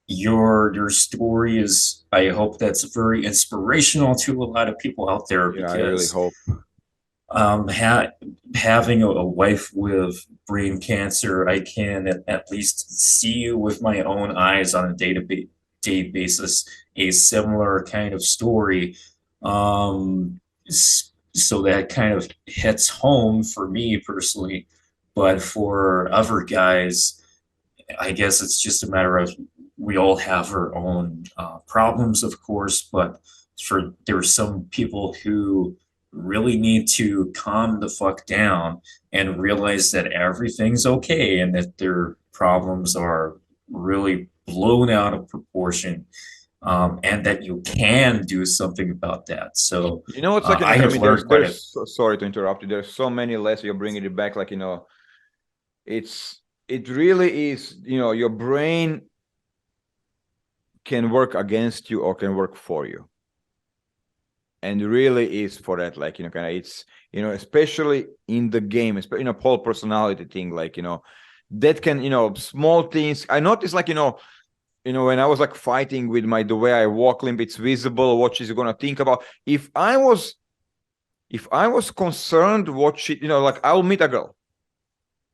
your story is, I hope that's very inspirational to a lot of people out there Yeah, I really because hope. ha having a wife with brain cancer, I can at least see with my own eyes on a day basis a similar kind of story. So that kind of hits home for me personally, but for other guys, I guess it's just a matter of we all have our own problems, of course, but there are some people who really need to calm the fuck down and realize that everything's okay and that their problems are really blown out of proportion, and that you can do something about that. So You know, it's like, I I have mean, learned quite a. sorry to interrupt you. There's so many lessons you're bringing it back. Like, it's, it really is, your brain can work against you or can work for you. And really is for that, like, kind of, it's, especially in the game, especially, whole personality thing, like, that can, small things. I noticed, like, when I was like fighting with the way I walk limp, it's visible what she's gonna think about. If I was concerned what she, like, I'll meet a girl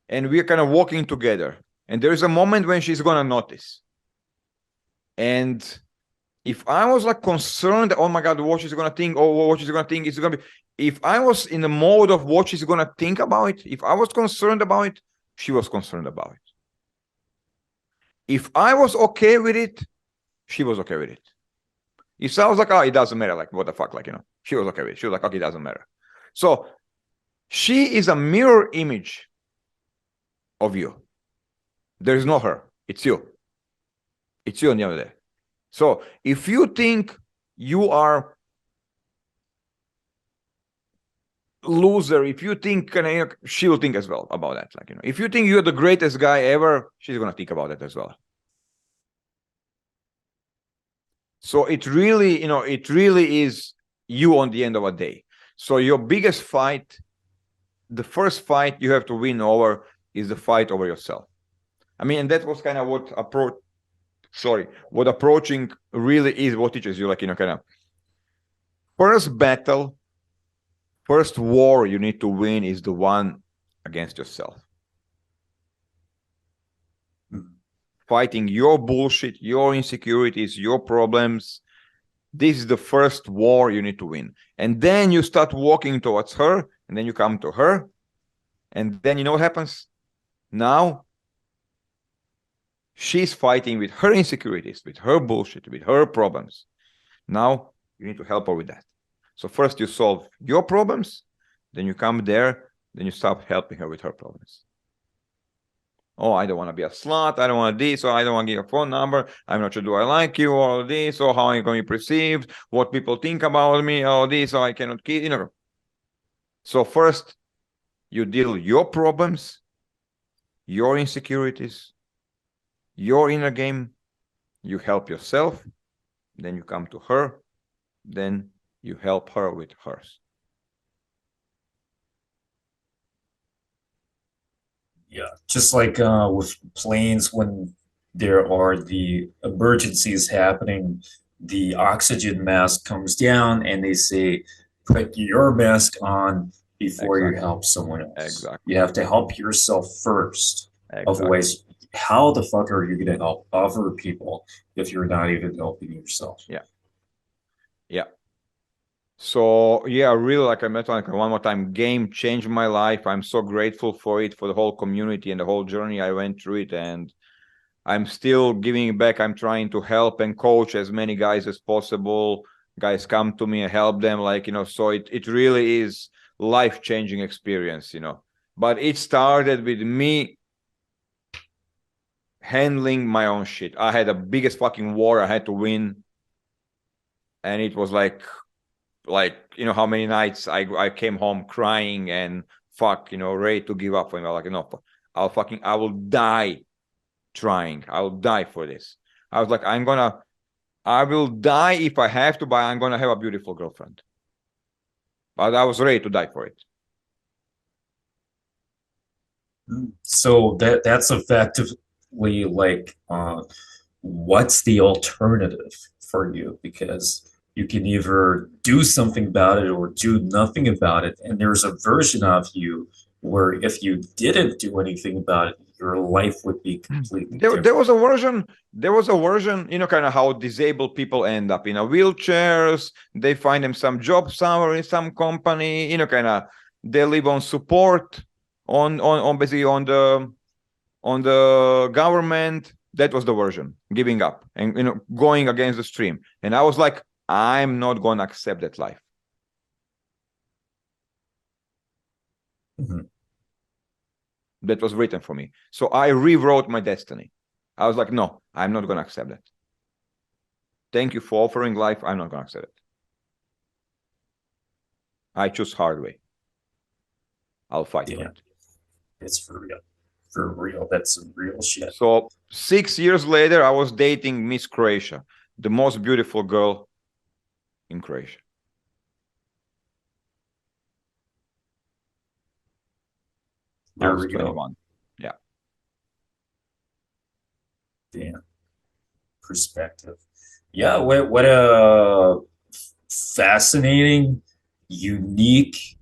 and we're kind of walking together, and there's a moment when she's gonna notice. And if I was like concerned, oh my God, what she's gonna think, or what she's gonna think, it's gonna be. If I was in the mode of what she's gonna think about it, if I was concerned about it, she was concerned about it. If I was okay with it, she was okay with it. If I was like, oh, it doesn't matter, like, what the fuck, like, she was okay with it. She was like, okay, it doesn't matter. So she is a mirror image of you. There's no her. It's you. It's you on the other day. So if you think you are loser, if you think, she will think as well about that. Like, if you think you're the greatest guy ever, she's gonna think about it as well. So it really is you on the end of a day. So your biggest fight, the first fight you have to win over, is the fight over yourself. I mean, and that was kind of what approaching really is, what teaches you, like, kind of, first battle, first war you need to win is the one against yourself. Fighting your bullshit, your insecurities, your problems. This is the first war you need to win. And then you start walking towards her, and then you come to her. And then you know what happens? Now she's fighting with her insecurities, with her bullshit, with her problems. Now you need to help her with that. So first you solve your problems, then you come there, then you start helping her with her problems. Oh, I don't want to be a slut. I don't want to this, or I don't want to give a phone number. I'm not sure, do I like you, or this, or how I'm going to be perceived, what people think about me, or this, or I cannot keep, So first, you deal your problems, your insecurities, your inner game. You help yourself, then you come to her, then you help her with hers. Yeah, just like with planes, when there are the emergencies happening, the oxygen mask comes down and they say, put your mask on before you Exactly. help someone else. You Exactly. have to help yourself first. Exactly. Otherwise, how the fuck are you going to help other people if you're not even helping yourself? Yeah. Yeah. So yeah, really, like I met, like, one more time, game changed my life. I'm so grateful for it, for the whole community and the whole journey I went through it. And I'm still giving back. I'm trying to help and coach as many guys as possible. Guys come to me and help them, like, so it really is life-changing experience. But it started with me handling my own shit. I had the biggest fucking war I had to win. And it was like, how many nights I came home crying and ready to give up. And I'm like, no, I will die trying. I will die for this. I was like, I will die if I have to, but I'm gonna have a beautiful girlfriend. But I was ready to die for it. So that's effectively like what's the alternative for you? Because you can either do something about it or do nothing about it. And there's a version of you where if you didn't do anything about it, your life would be completely There different. was a version, kind of how disabled people end up in a wheelchairs. They find them some job somewhere in some company, kind of they live on support on basically on the government. That was the version, giving up and going against the stream. And I was like, I'm not gonna accept that life. Mhm. That was written for me. So I rewrote my destiny. I was like, no, I'm not gonna accept that. Thank you for offering life. I'm not gonna accept it. I choose hard way. I'll fight for Yeah, it. it's for real. For real. That's some real shit. So 6 years later, I was dating Miss Croatia, the most beautiful girl in Croatia. I There was we go. 21. Yeah. Damn. Perspective. Yeah, what a fascinating, unique,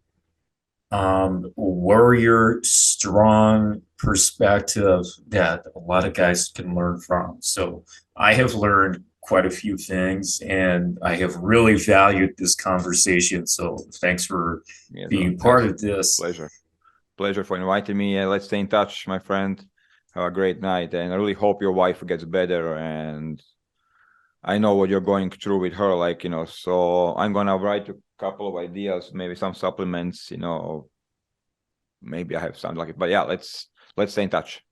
warrior, strong perspective that a lot of guys can learn from. So I have learned quite a few things, and I have really valued this conversation. So thanks for Yes, bro. being part Yes. of this. Pleasure. Pleasure for inviting me. Let's stay in touch, my friend. Have a great night. And I really hope your wife gets better. And I know what you're going through with her. So I'm going to write a couple of ideas, maybe some supplements, maybe I have something like it. But yeah, let's stay in touch.